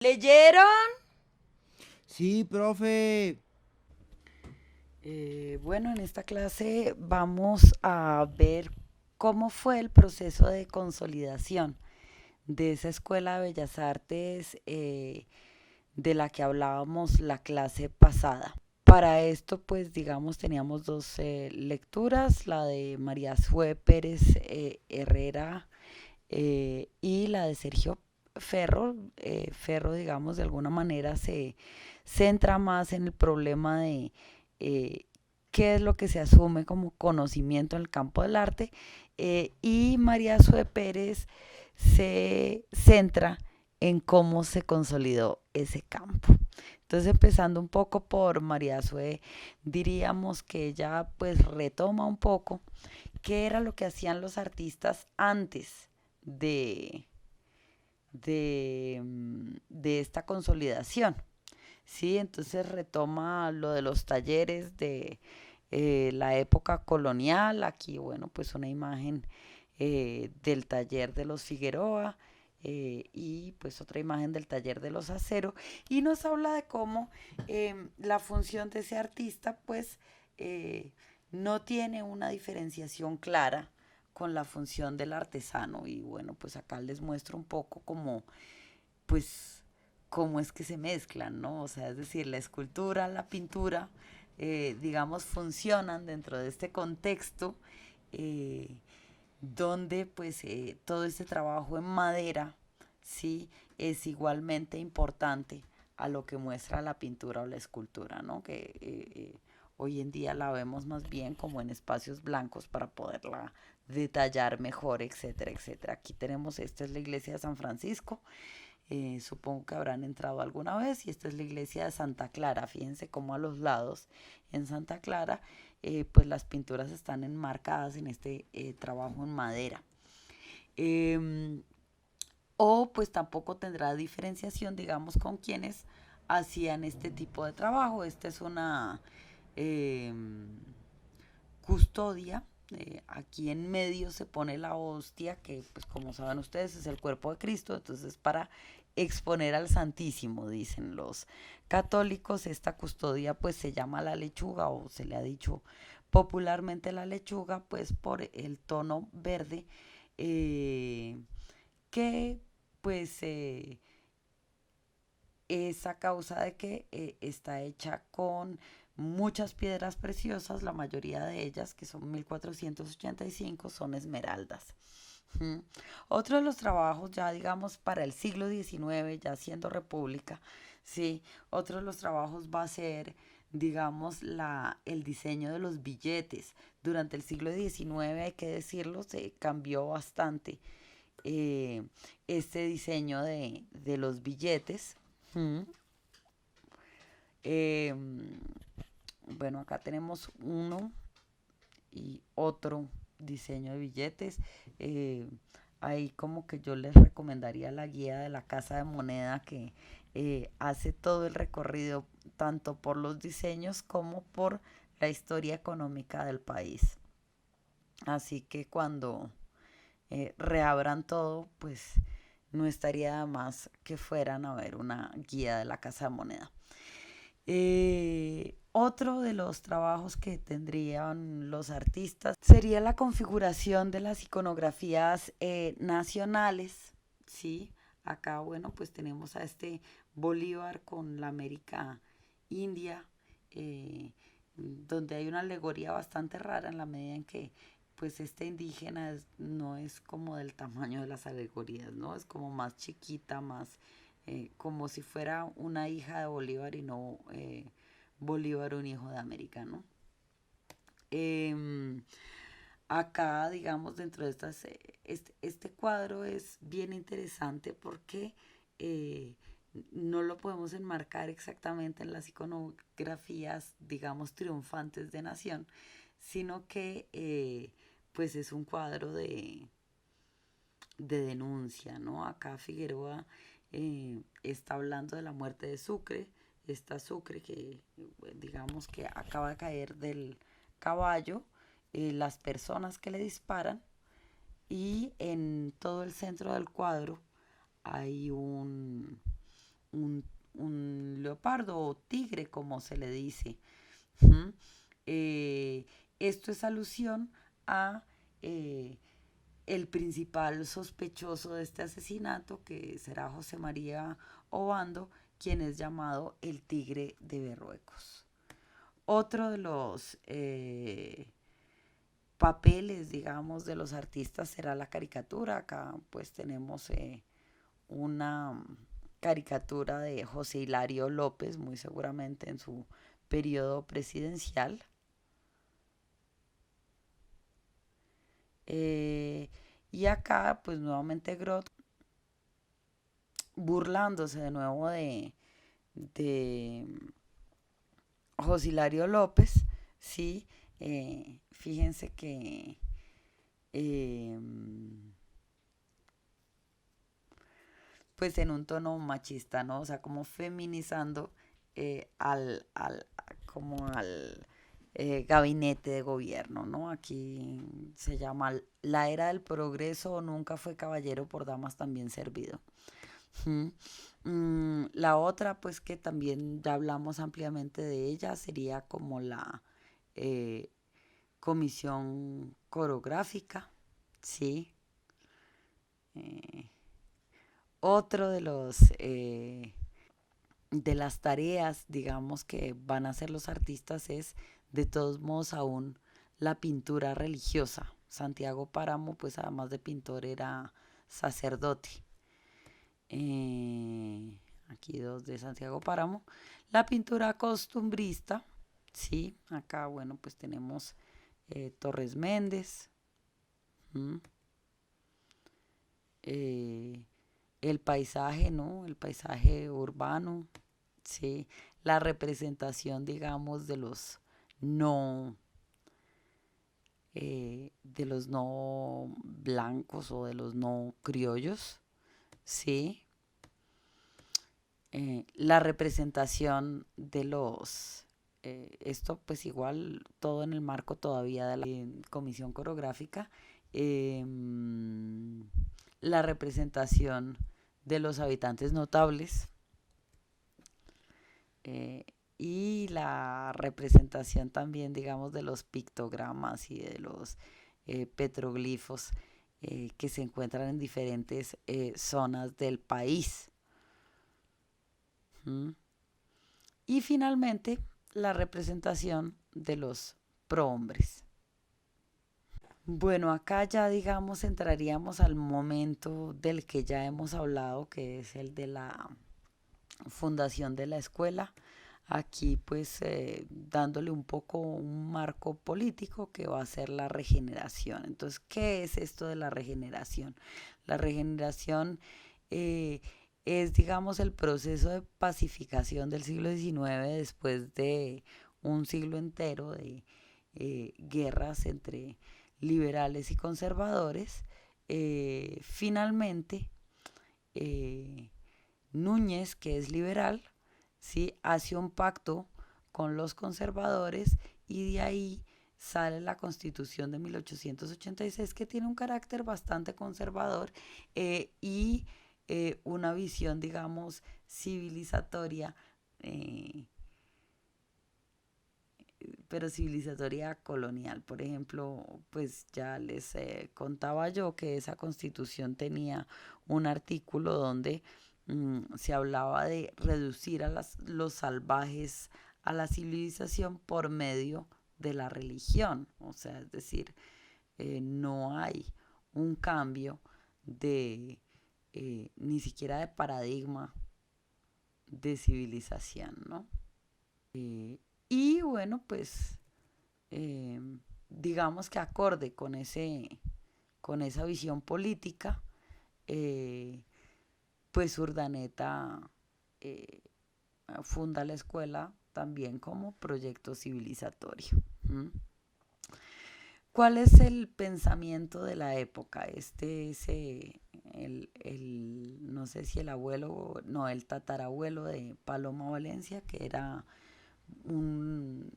¿Leyeron? Sí, profe. Bueno, en esta clase vamos a ver cómo fue el proceso de consolidación de esa Escuela de Bellas Artes de la que hablábamos la clase pasada. Para esto, pues digamos, teníamos dos lecturas, la de María Sue Pérez Herrera y la de Sergio Ferro. Ferro, digamos, de alguna manera se centra más en el problema de eh, qué es lo que se asume como conocimiento en el campo del arte, y María Sue Pérez se centra en cómo se consolidó ese campo. Entonces, empezando un poco por María Sue, diríamos que ella pues retoma un poco qué era lo que hacían los artistas antes de, de esta consolidación. Sí, entonces retoma lo de los talleres de la época colonial. Aquí, bueno, pues una imagen del taller de los Figueroa, y pues otra imagen del taller de los Acero. Y nos habla de cómo la función de ese artista, pues, no tiene una diferenciación clara con la función del artesano. Y bueno, pues acá les muestro un poco como, pues, cómo es que se mezclan, ¿no? O sea, es decir, la escultura, la pintura, digamos, funcionan dentro de este contexto, eh, donde pues todo este trabajo en madera, sí, es igualmente importante a lo que muestra la pintura o la escultura, ¿no? Que hoy en día la vemos más bien como en espacios blancos para poderla detallar mejor, etcétera, etcétera. Aquí tenemos, esta es la iglesia de San Francisco, supongo que habrán entrado alguna vez, y esta es la iglesia de Santa Clara. Fíjense cómo a los lados en Santa Clara pues las pinturas están enmarcadas en este trabajo en madera. Eh, o pues tampoco tendrá diferenciación, digamos, con quienes hacían este tipo de trabajo. Esta es una eh, custodia. Aquí en medio se pone la hostia, que pues como saben ustedes es el cuerpo de Cristo, entonces para exponer al Santísimo, dicen los católicos. Esta custodia pues se llama la lechuga, o se le ha dicho popularmente la lechuga, pues por el tono verde, eh, que pues es a causa de que está hecha con muchas piedras preciosas. La mayoría de ellas, que son 1485, son esmeraldas. ¿Mm? Otro de los trabajos, ya digamos para el siglo XIX, ya siendo república, sí, otro de los trabajos va a ser, digamos, el diseño de los billetes. Durante el siglo XIX, hay que decirlo, se cambió bastante eh, este diseño de los billetes. ¿Mm? Eh, bueno, acá tenemos uno y otro diseño de billetes. Eh, Ahí como que yo les recomendaría la guía de la Casa de Moneda, que hace todo el recorrido tanto por los diseños como por la historia económica del país. Así que cuando reabran todo, pues no estaría más que fueran a ver una guía de la Casa de Moneda. Otro de los trabajos que tendrían los artistas sería la configuración de las iconografías nacionales, ¿sí? Acá, bueno, pues tenemos a este Bolívar con la América India, donde hay una alegoría bastante rara en la medida en que pues este indígena no es como del tamaño de las alegorías, ¿no? Es como más chiquita, más como si fuera una hija de Bolívar y no Bolívar un hijo de América, ¿no? Eh, Acá, digamos, dentro de estas, este cuadro es bien interesante porque eh, no lo podemos enmarcar exactamente en las iconografías, digamos, triunfantes de Nación, sino que pues es un cuadro de denuncia, ¿no? Acá Figueroa está hablando de la muerte de Sucre, esta Sucre que digamos que acaba de caer del caballo, las personas que le disparan, y en todo el centro del cuadro hay un, un leopardo o tigre, como se le dice. ¿Mm? Esto es alusión a el principal sospechoso de este asesinato, que será José María Obando, quien es llamado el Tigre de Berruecos. Otro de los papeles, digamos, de los artistas será la caricatura. Acá pues tenemos una caricatura de José Hilario López, muy seguramente en su periodo presidencial. Eh, y acá pues nuevamente Grot burlándose de nuevo de José Hilario López, sí, fíjense que eh, pues en un tono machista, ¿no? O sea, como feminizando como al gabinete de gobierno, ¿no? Aquí se llama la era del progreso, nunca fue caballero por damas también servido. Uh-huh. La otra, pues que también ya hablamos ampliamente de ella, sería como la eh, comisión coreográfica, ¿sí? Eh, Otro de las tareas, digamos, que van a hacer los artistas es, de todos modos, aún la pintura religiosa. Santiago Páramo, pues además de pintor, era sacerdote. Aquí dos de Santiago Páramo. La pintura costumbrista, sí, acá, bueno, pues tenemos Torres Méndez, ¿m? Eh, el paisaje, ¿no? El paisaje urbano, sí, la representación, digamos, no, de los no blancos o de los no criollos, sí, la representación de esto pues igual todo en el marco todavía de la comisión coreográfica, eh, la representación de los habitantes notables, eh, y la representación también, digamos, de los pictogramas y de los petroglifos que se encuentran en diferentes zonas del país. ¿Mm? Y finalmente, la representación de los prohombres. Bueno, acá ya digamos entraríamos al momento del que ya hemos hablado, que es el de la fundación de la escuela. Aquí pues dándole un poco un marco político que va a ser la regeneración. Entonces, ¿qué es esto de la regeneración? La regeneración eh, es, digamos, el proceso de pacificación del siglo XIX después de un siglo entero de guerras entre liberales y conservadores. Finalmente, eh, Núñez, que es liberal, ¿sí? Hace un pacto con los conservadores y de ahí sale la Constitución de 1886, que tiene un carácter bastante conservador y una visión, digamos, civilizatoria, eh, pero civilizatoria colonial. Por ejemplo, pues ya les contaba yo que esa constitución tenía un artículo donde se hablaba de reducir a los salvajes a la civilización por medio de la religión. O sea, es decir, no hay un cambio de ni siquiera de paradigma de civilización, ¿no? Y bueno, pues eh, digamos que acorde con esa visión política, eh, pues Urdaneta eh, funda la escuela también como proyecto civilizatorio. ¿Mm? ¿Cuál es el pensamiento de la época? Este es no sé si el abuelo, no, el tatarabuelo de Paloma Valencia, que era un,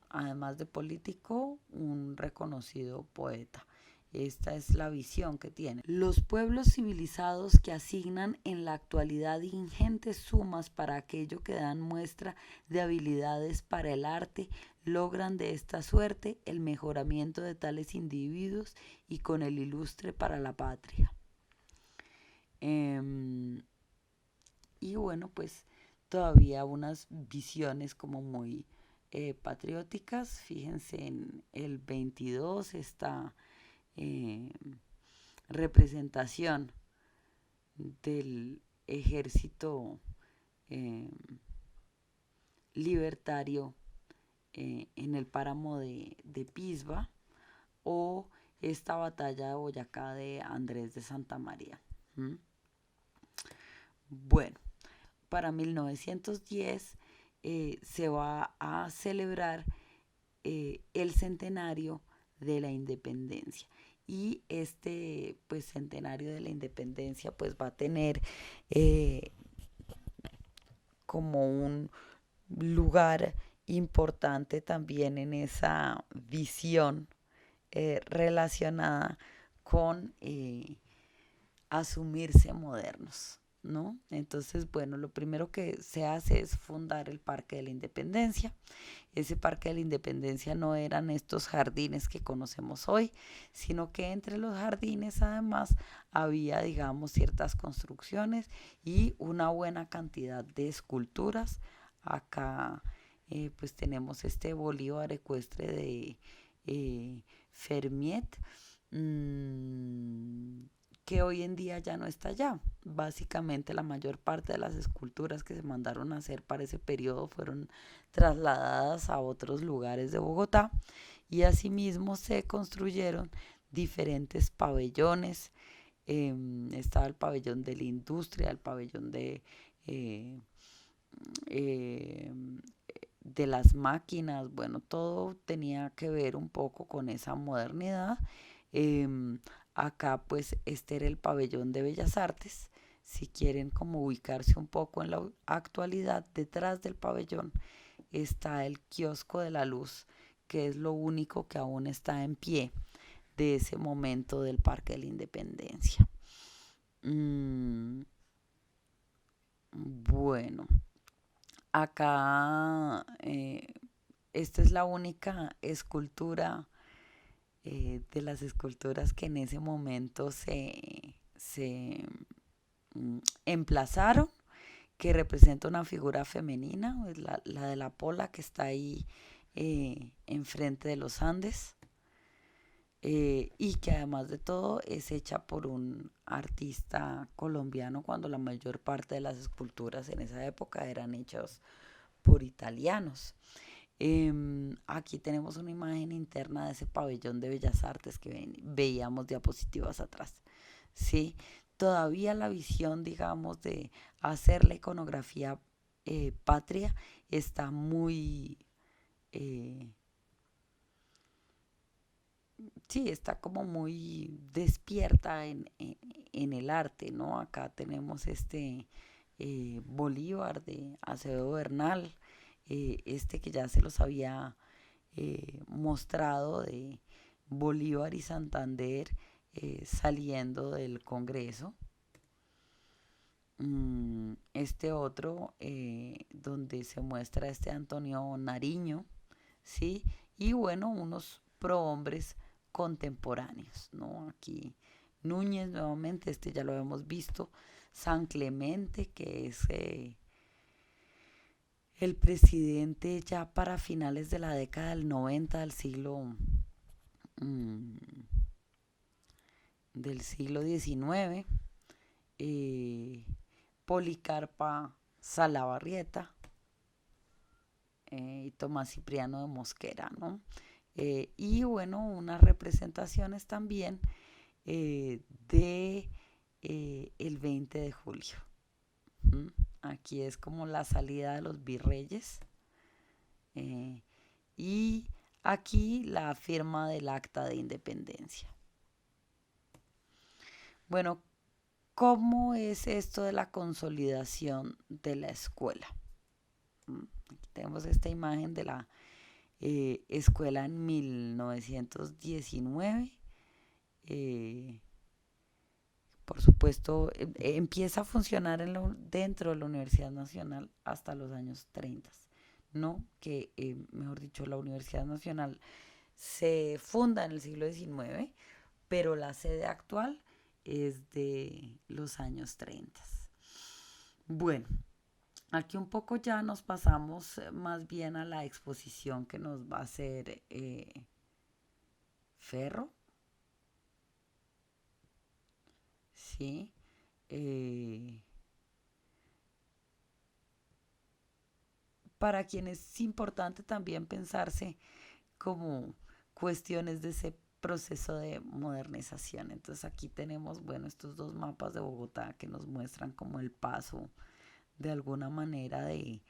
además de político, un reconocido poeta. Esta es la visión que tiene. Los pueblos civilizados que asignan en la actualidad ingentes sumas para aquello que dan muestra de habilidades para el arte, logran de esta suerte el mejoramiento de tales individuos y con el ilustre para la patria. Y bueno, pues todavía unas visiones como muy patrióticas. Fíjense en el 22 esta eh, representación del ejército eh, libertario en el páramo de Pisba, o esta batalla de Boyacá de Andrés de Santa María. ¿Mm? Bueno, para 1910 se va a celebrar el centenario de la independencia, y este pues centenario de la independencia pues va a tener como un lugar importante también en esa visión relacionada con asumirse modernos, ¿no? Entonces, bueno, lo primero que se hace es fundar el Parque de la Independencia. Ese Parque de la Independencia no eran estos jardines que conocemos hoy, sino que entre los jardines además había, digamos, ciertas construcciones y una buena cantidad de esculturas. Acá pues tenemos este Bolívar ecuestre de Fermiet, mmm, que hoy en día ya no está allá. Básicamente la mayor parte de las esculturas que se mandaron a hacer para ese periodo fueron trasladadas a otros lugares de Bogotá, y asimismo se construyeron diferentes pabellones. Estaba el pabellón de la industria, el pabellón eh, eh, de las máquinas. Bueno, todo tenía que ver un poco con esa modernidad. Eh, Acá pues este era el pabellón de Bellas Artes. Si quieren como ubicarse un poco en la actualidad, detrás del pabellón está el kiosco de la luz, que es lo único que aún está en pie de ese momento del Parque de la Independencia. Mm, bueno, acá esta es la única escultura de las esculturas que en ese momento se emplazaron, que representa una figura femenina, la de la Pola que está ahí enfrente de los Andes, y que además de todo es hecha por un artista colombiano, cuando la mayor parte de las esculturas en esa época eran hechas por italianos. Aquí tenemos una imagen interna de ese pabellón de Bellas Artes que veíamos diapositivas atrás. ¿Sí? Todavía la visión, digamos, de hacer la iconografía patria está muy, eh, sí, está como muy despierta en el arte, ¿no? Acá tenemos este Bolívar de Acevedo Bernal, este que ya se los había mostrado de Bolívar y Santander saliendo del Congreso. Este otro donde se muestra este Antonio Nariño, ¿sí? Y bueno, unos prohombres contemporáneos, ¿no? Aquí Núñez nuevamente, este ya lo hemos visto. San Clemente, que es el presidente ya para finales de la década del 90 mmm, del siglo XIX. eh, Policarpa Salabarrieta y Tomás Cipriano de Mosquera, ¿no? Y bueno, unas representaciones también de el 20 de julio. ¿Mm? Aquí es como la salida de los virreyes, eh, y aquí la firma del acta de independencia. Bueno, ¿cómo es esto de la consolidación de la escuela? Aquí tenemos esta imagen de la escuela en 1919. eh, por supuesto, empieza a funcionar dentro de la Universidad Nacional hasta los años 30, ¿no? Que, mejor dicho, la Universidad Nacional se funda en el siglo XIX, pero la sede actual es de los años 30. Bueno, aquí un poco ya nos pasamos más bien a la exposición que nos va a hacer Ferro, ¿sí? Eh, para quienes es importante también pensarse como cuestiones de ese proceso de modernización. Entonces aquí tenemos, bueno, estos dos mapas de Bogotá que nos muestran como el paso de alguna manera eh,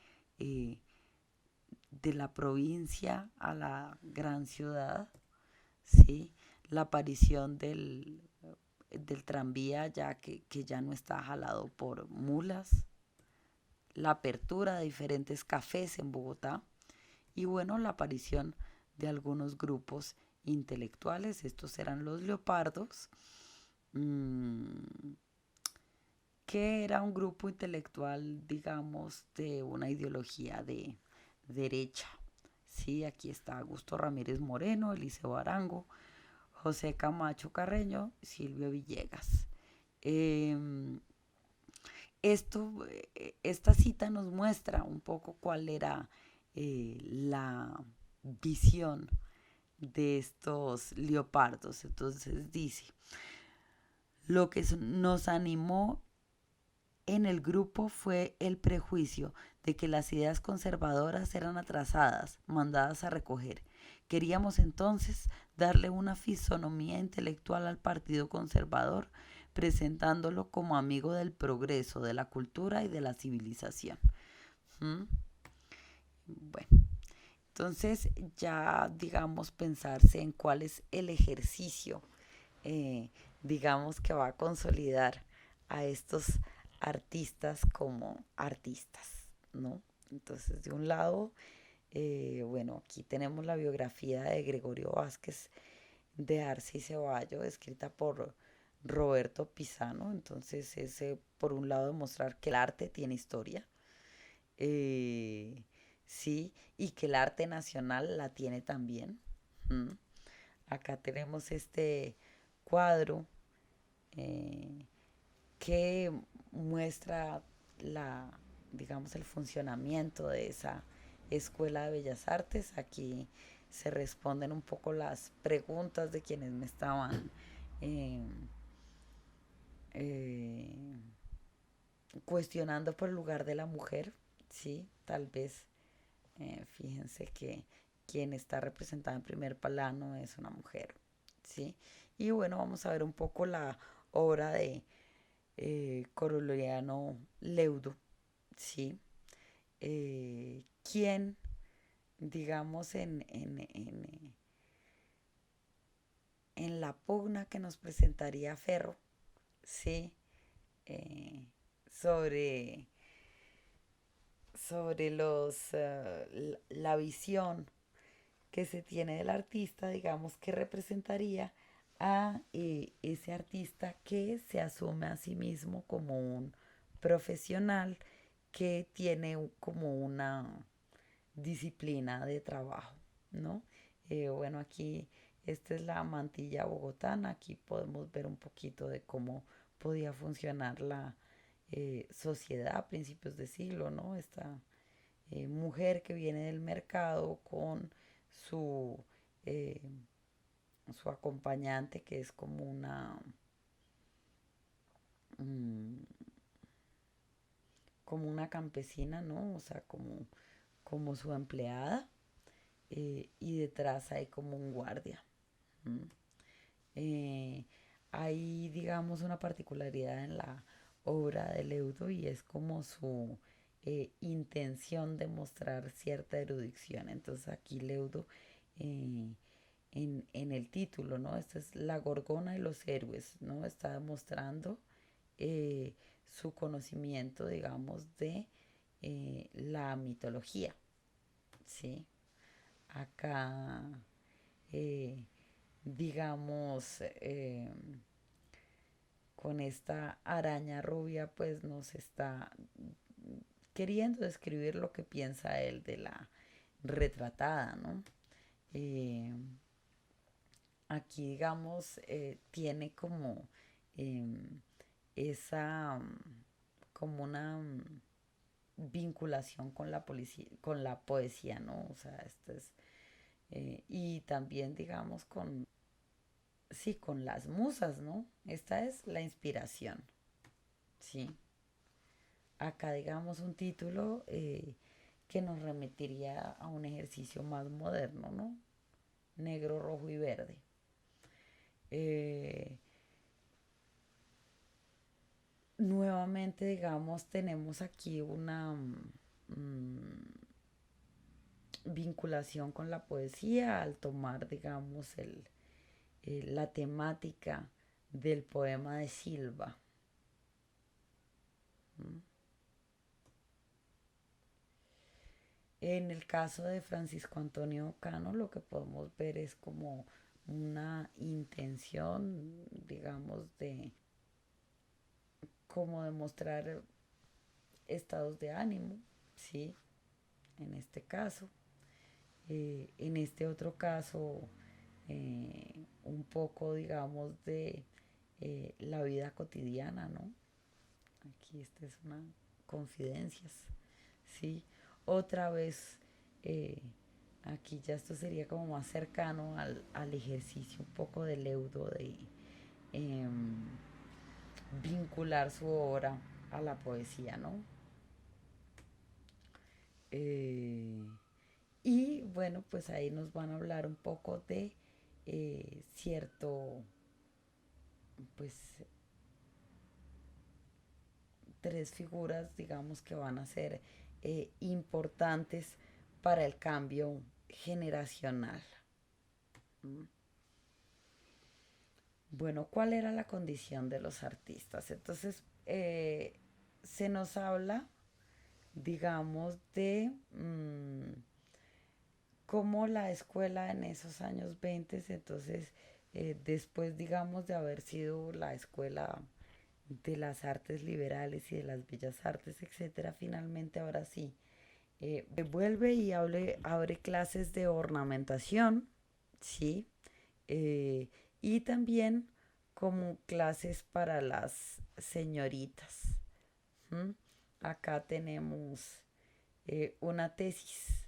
de la provincia a la gran ciudad, ¿sí? La aparición del tranvía ya que ya no está jalado por mulas, la apertura de diferentes cafés en Bogotá y bueno, la aparición de algunos grupos intelectuales, estos eran los leopardos, mmm, que era un grupo intelectual, digamos, de una ideología de derecha. Sí, aquí está Augusto Ramírez Moreno, Eliseo Arango, José Camacho Carreño, Silvio Villegas. Eh, esta cita nos muestra un poco cuál era la visión de estos leopardos. Entonces dice, lo que nos animó en el grupo fue el prejuicio de que las ideas conservadoras eran atrasadas, mandadas a recoger. Queríamos entonces darle una fisonomía intelectual al Partido Conservador, presentándolo como amigo del progreso, de la cultura y de la civilización. ¿Mm? Bueno, entonces ya digamos pensarse en cuál es el ejercicio, eh, digamos que va a consolidar a estos artistas como artistas, ¿no? Entonces, de un lado, bueno, aquí tenemos la biografía de Gregorio Vázquez de Arce y Ceballo, escrita por Roberto Pisano. Entonces, ese, por un lado, demostrar que el arte tiene historia, eh, sí, y que el arte nacional la tiene también. ¿Mm? Acá tenemos este cuadro eh, que muestra la, digamos, el funcionamiento de esa escuela de bellas artes. Aquí se responden un poco las preguntas de quienes me estaban eh, eh, cuestionando por el lugar de la mujer, sí, tal vez fíjense que quien está representada en primer plano es una mujer, sí. Y bueno, vamos a ver un poco la obra de Coroliano Leudo, ¿sí? Quien, digamos, en la pugna que nos presentaría Ferro, ¿sí? Eh, sobre, sobre la visión que se tiene del artista, digamos, que representaría a ese artista que se asume a sí mismo como un profesional que tiene como una disciplina de trabajo, ¿no? Bueno, aquí esta es la mantilla bogotana, aquí podemos ver un poquito de cómo podía funcionar la sociedad a principios de siglo, ¿no? Esta mujer que viene del mercado con su, eh, su acompañante que es como mm, como una campesina, ¿no? O sea, como su empleada y detrás hay como un guardia. ¿Mm? Eh, Hay, digamos, una particularidad en la obra de Leudo y es como su intención de mostrar cierta erudición. Entonces aquí Leudo, eh, en el título, ¿no? Esta es La Gorgona y los héroes, ¿no? Está demostrando eh, su conocimiento, digamos, de la mitología, ¿sí? Acá eh, digamos, con esta araña rubia, pues nos está queriendo describir lo que piensa él de la retratada, ¿no? Eh, Aquí, digamos, tiene como em, esa, como una vinculación con la policía, con la poesía, ¿no? O sea, esto es, y también, digamos, con, sí, con las musas, ¿no? Esta es la inspiración, ¿sí? Acá, digamos, un título que nos remitiría a un ejercicio más moderno, ¿no? Negro, rojo y verde. Eh, Nuevamente, digamos, tenemos aquí una vinculación con la poesía al tomar, digamos, la temática del poema de Silva. ¿Mm? En el caso de Francisco Antonio Cano, lo que podemos ver es como una intención, digamos, de cómo demostrar estados de ánimo, ¿sí? En este caso. En este otro caso, un poco, digamos, de la vida cotidiana, ¿no? Aquí esta es una confidencias, ¿sí? Otra vez, eh, aquí ya esto sería como más cercano al ejercicio un poco del Leudo de eh, vincular su obra a la poesía, ¿no? Eh, y bueno, pues ahí nos van a hablar un poco de cierto, pues tres figuras, digamos, que van a ser importantes para el cambio generacional. ¿Mm? Bueno, ¿cuál era la condición de los artistas? Entonces, se nos habla, digamos, de cómo la escuela en esos años 20, entonces, después, digamos, de haber sido la escuela de las artes liberales y de las bellas artes, etcétera, finalmente ahora sí vuelve y abre clases de ornamentación, ¿sí? Eh, y también como clases para las señoritas. ¿M? Acá tenemos una tesis,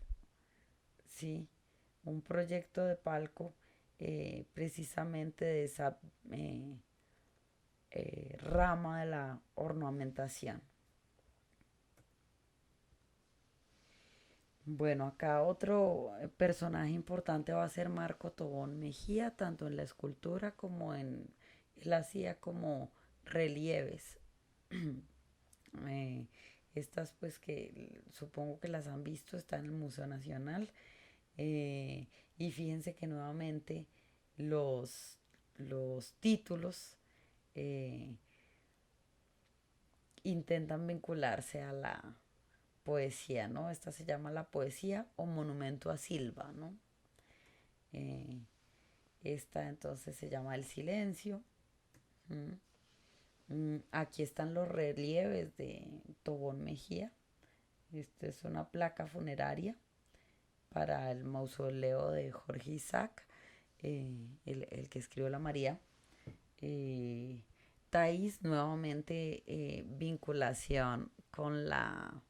¿sí? Un proyecto de palco precisamente de esa eh, rama de la ornamentación. Bueno, acá otro personaje importante va a ser Marco Tobón Mejía, tanto en la escultura como él hacía como relieves. Eh, Estas pues que supongo que las han visto, están en el Museo Nacional. Y fíjense que nuevamente los, los títulos eh, intentan vincularse a la poesía, ¿no? Esta se llama la poesía o monumento a Silva, ¿no? Eh, Esta entonces se llama el silencio. ¿Mm? Aquí están los relieves de Tobón Mejía. Esta es una placa funeraria para el mausoleo de Jorge Isaac, el que escribió la María. Eh, Thais, nuevamente vinculación con la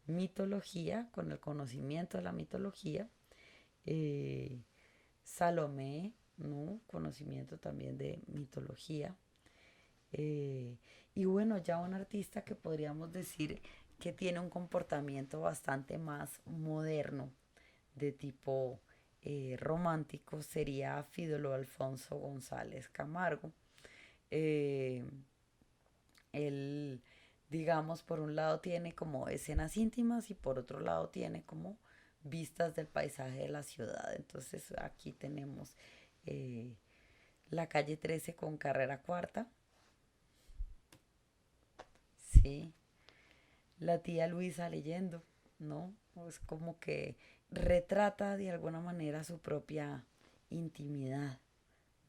mitología, con el conocimiento de la mitología. Eh, Salomé, ¿no? Conocimiento también de mitología. Eh, y bueno, ya un artista que podríamos decir que tiene un comportamiento bastante más moderno, de tipo romántico, sería Fídolo Alfonso González Camargo. Eh, Él, digamos, por un lado tiene como escenas íntimas y por otro lado tiene como vistas del paisaje de la ciudad. Entonces aquí tenemos eh, la calle 13 con carrera cuarta, sí, la tía Luisa leyendo, ¿no? Es como que retrata de alguna manera su propia intimidad,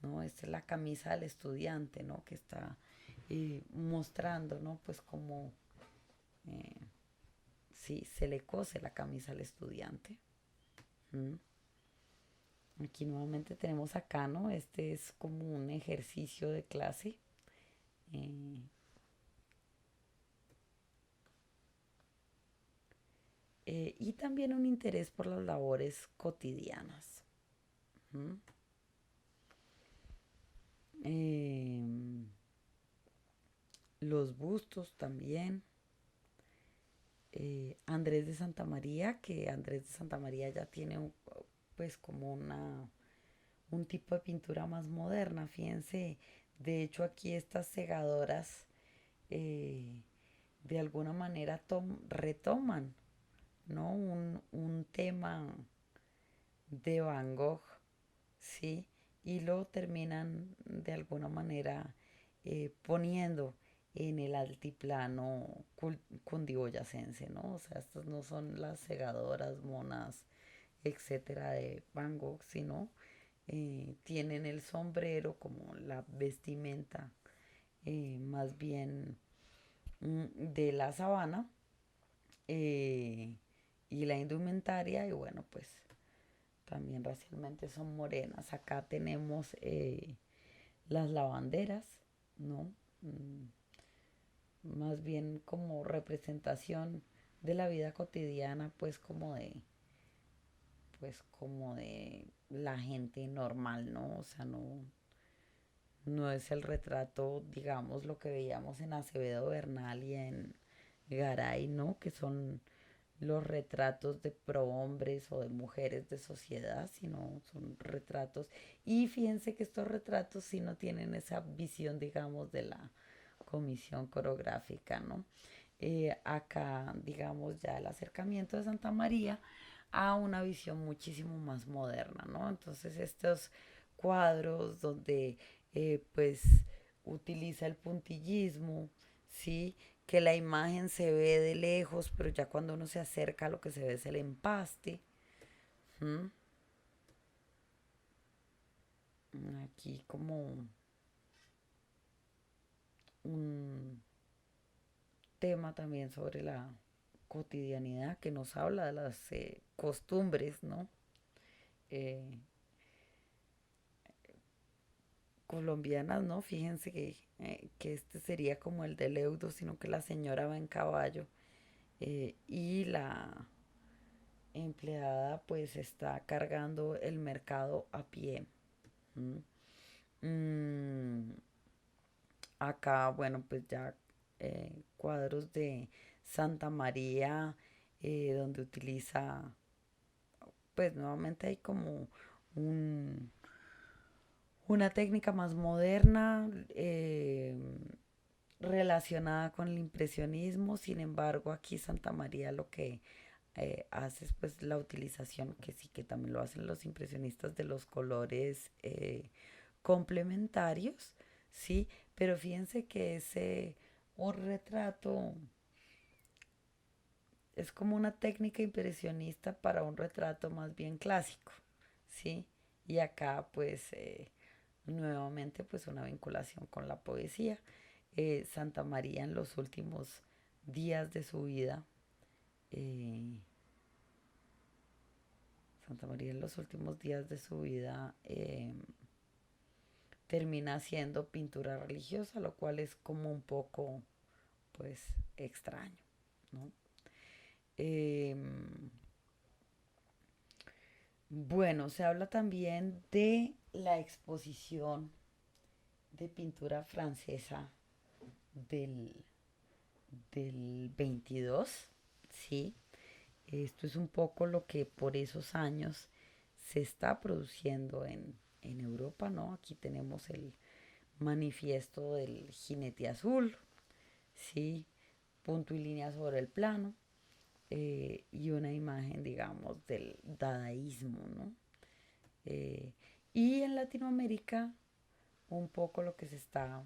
¿no? Esta es la camisa del estudiante, ¿no? Que está mostrando, ¿no? Pues como, eh, sí, se le cose la camisa al estudiante. ¿Mm? Aquí nuevamente tenemos acá, ¿no? Este es como un ejercicio de clase. eh, y también un interés por las labores cotidianas. ¿Mm? Eh, los bustos también. Andrés de Santa María, que Andrés de Santa María ya tiene pues como un tipo de pintura más moderna, fíjense. De hecho aquí estas segadoras eh, de alguna manera retoman, ¿no? Un tema de Van Gogh, ¿sí? Y lo terminan de alguna manera poniendo en el altiplano cundiboyacense, ¿no? O sea, estas no son las segadoras, monas, etcétera, de Van Gogh, sino tienen el sombrero como la vestimenta más bien de la sabana eh, y la indumentaria, y bueno, pues también racialmente son morenas. Acá tenemos las lavanderas, ¿no? Más bien como representación de la vida cotidiana, pues como de la gente normal, ¿no? O sea, no es el retrato, digamos, lo que veíamos en Acevedo Bernal y en Garay, ¿no? Que son los retratos de prohombres o de mujeres de sociedad, sino son retratos. Y fíjense que estos retratos sí no tienen esa visión, digamos, de la comisión coreográfica, ¿no? Acá, digamos, ya el acercamiento de Santa María a una visión muchísimo más moderna, ¿no? Entonces estos cuadros donde pues utiliza el puntillismo, ¿sí? Que la imagen se ve de lejos, pero ya cuando uno se acerca lo que se ve es el empaste. ¿Mm? Aquí como un tema también sobre la cotidianidad que nos habla de las costumbres, ¿no? Eh, colombianas, ¿no? Fíjense que este sería como el del Eudo, sino que la señora va en caballo y la empleada pues está cargando el mercado a pie. ¿Mm? Mm, acá, bueno, pues ya cuadros de Santa María, donde utiliza, pues nuevamente hay como un, una técnica más moderna relacionada con el impresionismo. Sin embargo, aquí Santa María lo que hace es pues la utilización, que sí que también lo hacen los impresionistas, de los colores complementarios, ¿sí? Pero fíjense que un retrato es como una técnica impresionista para un retrato más bien clásico, ¿sí? Y acá pues nuevamente pues una vinculación con la poesía. Santa María en los últimos días de su vida, eh, Santa María en los últimos días de su vida termina haciendo pintura religiosa, lo cual es como un poco pues extraño, ¿no? Eh, bueno, se habla también de la exposición de pintura francesa del, del 22, ¿sí? Esto es un poco lo que por esos años se está produciendo en Europa, ¿no? Aquí tenemos el manifiesto del jinete azul, ¿sí? Punto y línea sobre el plano, y una imagen, digamos, del dadaísmo, ¿no? Eh, y en Latinoamérica, un poco lo que se está,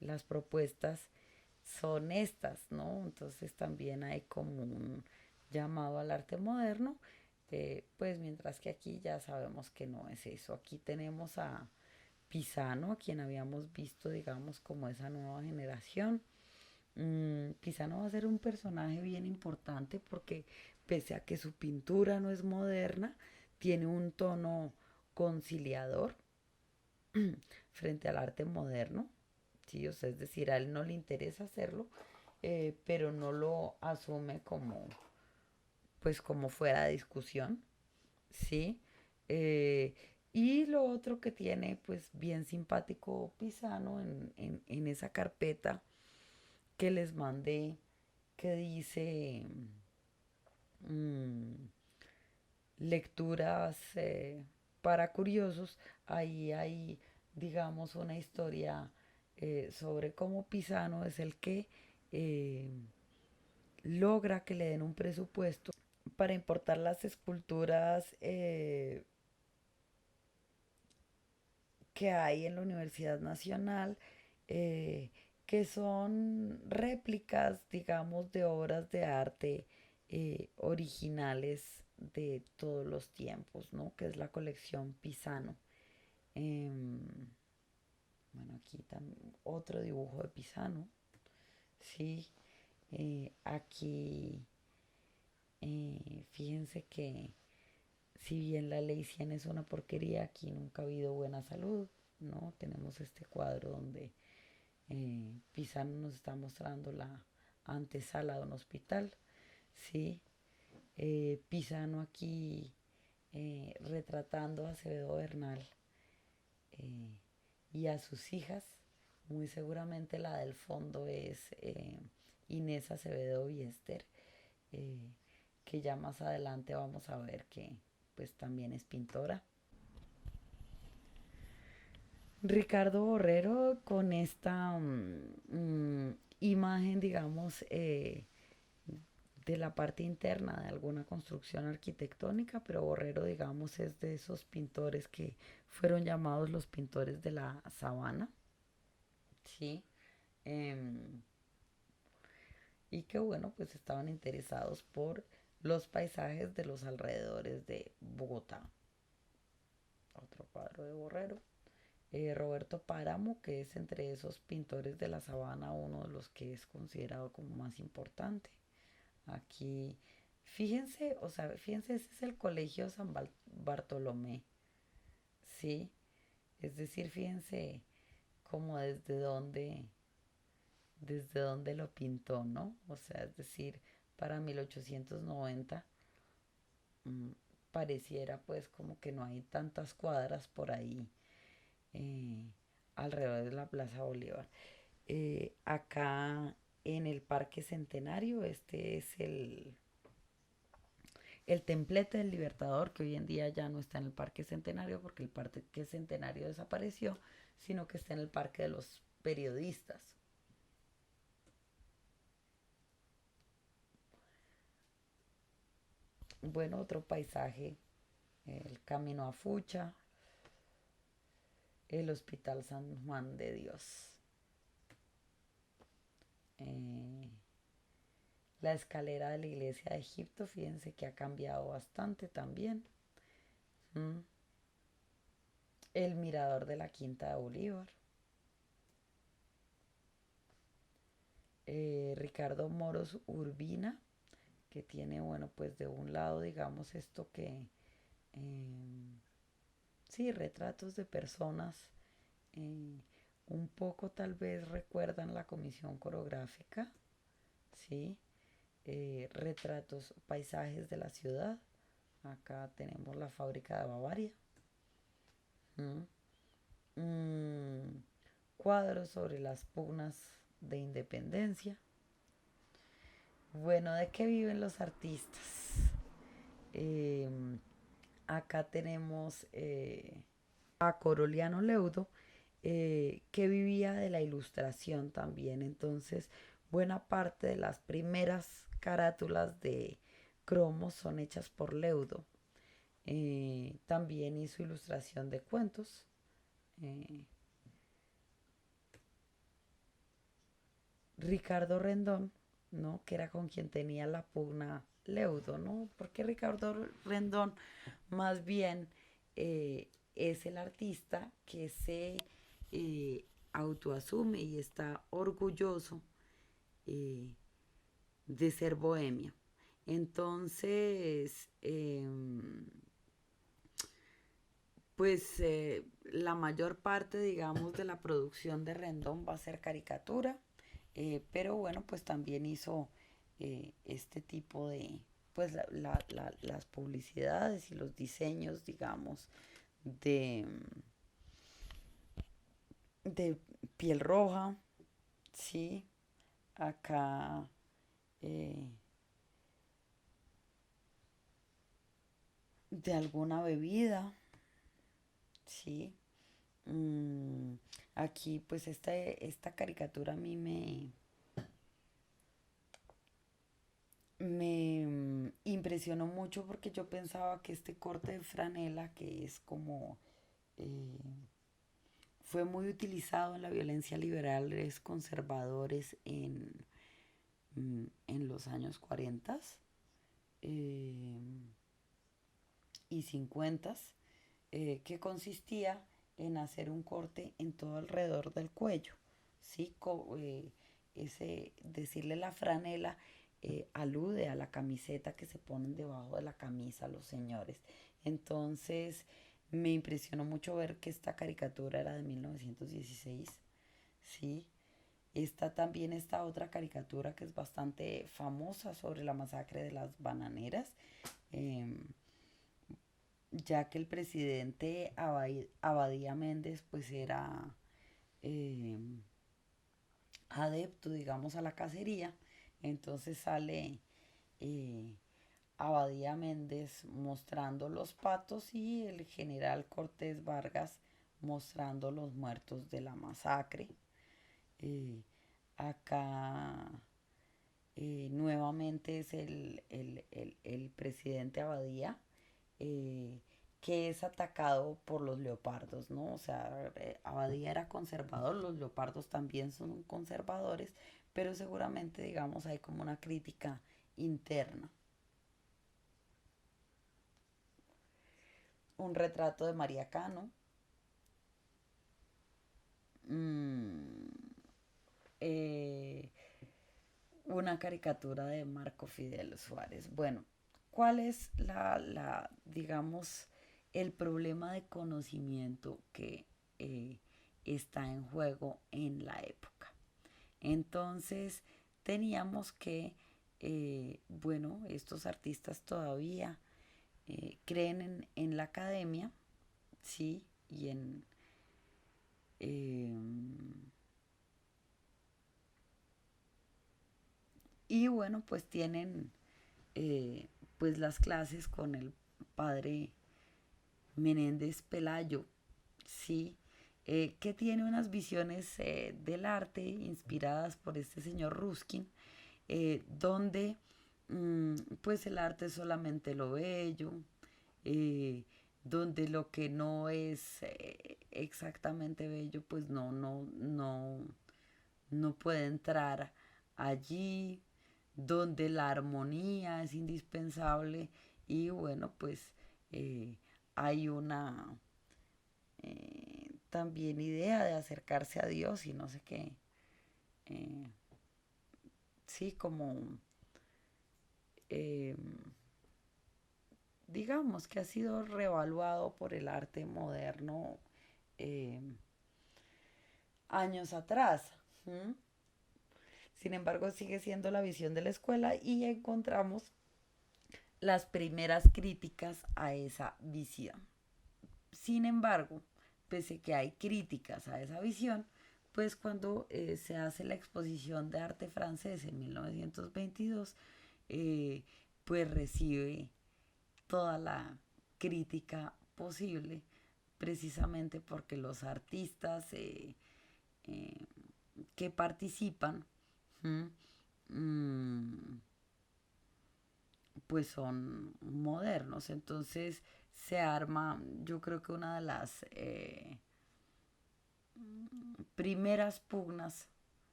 las propuestas son estas, ¿no? Entonces también hay como un llamado al arte moderno, pues mientras que aquí ya sabemos que no es eso. Aquí tenemos a Pisano, a quien habíamos visto, digamos, como esa nueva generación. Pisano va a ser un personaje bien importante porque pese a que su pintura no es moderna, tiene un tono conciliador frente al arte moderno. Sí, o sea, es decir, a él no le interesa hacerlo, pero no lo asume como, pues, como fuera de discusión, ¿sí? Eh, y lo otro que tiene, pues, bien simpático Pisano en esa carpeta que les mandé, que dice mm, lecturas para curiosos, ahí hay, digamos, una historia sobre cómo Pisano es el que eh, logra que le den un presupuesto para importar las esculturas que hay en la Universidad Nacional, eh, que son réplicas, digamos, de obras de arte originales de todos los tiempos, ¿no? Que es la colección Pisano. Em, bueno, aquí también otro dibujo de Pisano, sí. Aquí, fíjense que si bien la ley 100 es una porquería, aquí nunca ha habido buena salud, ¿no? Tenemos este cuadro donde Pisano nos está mostrando la antesala de un hospital, ¿sí? Pisano aquí retratando a Acevedo Bernal eh, y a sus hijas. Muy seguramente la del fondo es Inés Acevedo Biester, eh, que ya más adelante vamos a ver que pues también es pintora. Ricardo Borrero con esta imagen, digamos, de la parte interna de alguna construcción arquitectónica, pero Borrero, digamos, es de esos pintores que fueron llamados los pintores de la sabana, ¿sí? Em, y que, bueno, pues estaban interesados por los paisajes de los alrededores de Bogotá. Otro cuadro de Borrero. Roberto Páramo, que es entre esos pintores de la sabana uno de los que es considerado como más importante. Aquí, fíjense, o sea, fíjense, ese es el Colegio San Bartolomé, ¿sí? Es decir, fíjense como desde dónde lo pintó, ¿no? O sea, es decir, para 1890 mmm, pareciera pues como que no hay tantas cuadras por ahí eh, alrededor de la Plaza Bolívar. Acá en el Parque Centenario, este es el templete del Libertador, que hoy en día ya no está en el Parque Centenario porque el Parque Centenario desapareció, sino que está en el Parque de los Periodistas. Bueno, otro paisaje, el Camino a Fucha, el Hospital San Juan de Dios. Eh, la escalera de la iglesia de Egipto, fíjense que ha cambiado bastante también. Mm. El mirador de la Quinta de Bolívar. Ricardo Moros Urbina, que tiene, bueno, pues de un lado, digamos, esto que, eh, sí, retratos de personas, eh, un poco tal vez recuerdan la comisión coreográfica, sí, retratos, paisajes de la ciudad. Acá tenemos la fábrica de Bavaria. Mm. Mm, cuadros sobre las pugnas de independencia. Bueno, ¿de qué viven los artistas? Eh, acá tenemos a Coroliano Leudo, que vivía de la ilustración también. Entonces, buena parte de las primeras carátulas de cromos son hechas por Leudo. También hizo ilustración de cuentos. Eh, Ricardo Rendón, ¿no? Que era con quien tenía la pugna Leudo, ¿no? Porque Ricardo Rendón más bien es el artista que se autoasume y está orgulloso eh, de ser bohemio. Entonces, pues la mayor parte, digamos, de la producción de Rendón va a ser caricatura, pero bueno, pues también hizo este tipo de, pues las publicidades y los diseños, digamos, de, de piel roja, ¿sí? Acá eh, de alguna bebida, ¿sí? Mm, aquí pues esta caricatura a mí me impresionó mucho porque yo pensaba que este corte de franela, que es como eh, fue muy utilizado en la violencia liberales conservadores en los años 40 eh, y 50, que consistía en hacer un corte en todo alrededor del cuello, ¿sí? Decirle la franela alude a la camiseta que se ponen debajo de la camisa los señores. Entonces me impresionó mucho ver que esta caricatura era de 1916, ¿sí? Está también esta otra caricatura que es bastante famosa sobre la masacre de las bananeras, eh, ya que el presidente Abadía Méndez pues era eh, adepto, digamos, a la cacería. Entonces sale eh, Abadía Méndez mostrando los patos y el general Cortés Vargas mostrando los muertos de la masacre. Eh, Acá nuevamente es el presidente Abadía eh, que es atacado por los leopardos, ¿no? O sea, Abadía era conservador, los leopardos también son conservadores, pero seguramente, digamos, hay como una crítica interna. Un retrato de María Cano, mmm, eh, una caricatura de Marco Fidel Suárez. Bueno, ¿cuál es digamos, el problema de conocimiento que está en juego en la época? Entonces, teníamos que, bueno, estos artistas todavía creen en la academia, ¿sí? Eh, y bueno, pues tienen pues las clases con el padre Menéndez Pelayo, ¿sí? Que tiene unas visiones del arte inspiradas por este señor Ruskin, donde pues el arte es solamente lo bello, eh, donde lo que no es exactamente bello pues no puede entrar allí, donde la armonía es indispensable y bueno, pues eh, hay una también idea de acercarse a Dios y no sé qué, eh, sí, como eh, digamos que ha sido revaluado por el arte moderno eh, años atrás. ¿Mm? Sin embargo, sigue siendo la visión de la escuela y encontramos las primeras críticas a esa visión. Sin embargo, pese que hay críticas a esa visión, pues cuando se hace la exposición de arte francés en 1922, eh, pues recibe toda la crítica posible, precisamente porque los artistas eh, que participan, ¿m? Pues son modernos. Entonces se arma, yo creo que una de las primeras pugnas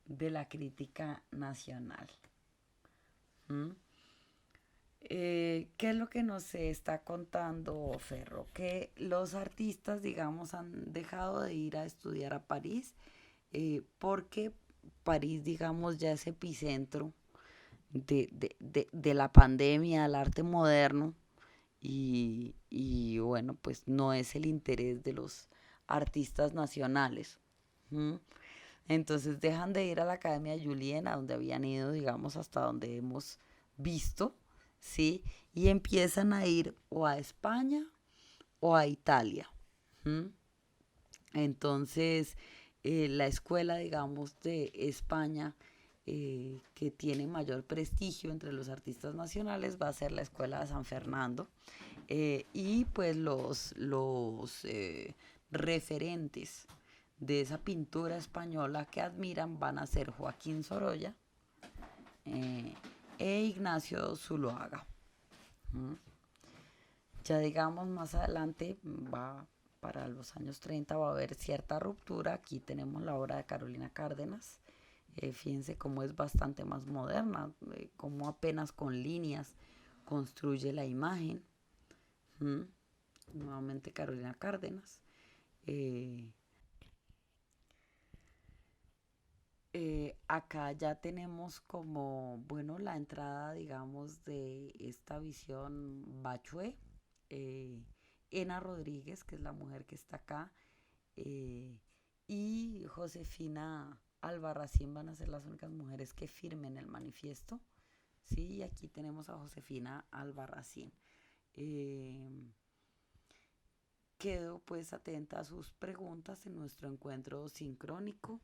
de la crítica nacional. ¿Mm? ¿Qué es lo que nos está contando Ferro? Que los artistas, digamos, han dejado de ir a estudiar a París porque París, digamos, ya es epicentro de la pandemia, del arte moderno y bueno, pues no es el interés de los artistas nacionales. ¿M? Entonces dejan de ir a la Academia Julián, a donde habían ido, digamos, hasta donde hemos visto, ¿sí? Y empiezan a ir o a España o a Italia. ¿M? Entonces, la escuela, digamos, de España, que tiene mayor prestigio entre los artistas nacionales, va a ser la Escuela de San Fernando. Y pues los referentes de esa pintura española que admiran van a ser Joaquín Sorolla eh, e Ignacio Zuloaga. ¿Mm? Ya digamos más adelante va para los años 30 va a haber cierta ruptura. Aquí tenemos la obra de Carolina Cárdenas. Fíjense cómo es bastante más moderna, cómo apenas con líneas construye la imagen. ¿Mm? Nuevamente Carolina Cárdenas. Eh, Acá ya tenemos como, bueno, la entrada, digamos, de esta visión Bachué. eh, Ena Rodríguez, que es la mujer que está acá, eh, y Josefina Albarracín van a ser las únicas mujeres que firmen el manifiesto. Sí, y aquí tenemos a Josefina Albarracín. Eh, Quedo pues atenta a sus preguntas en nuestro encuentro sincrónico.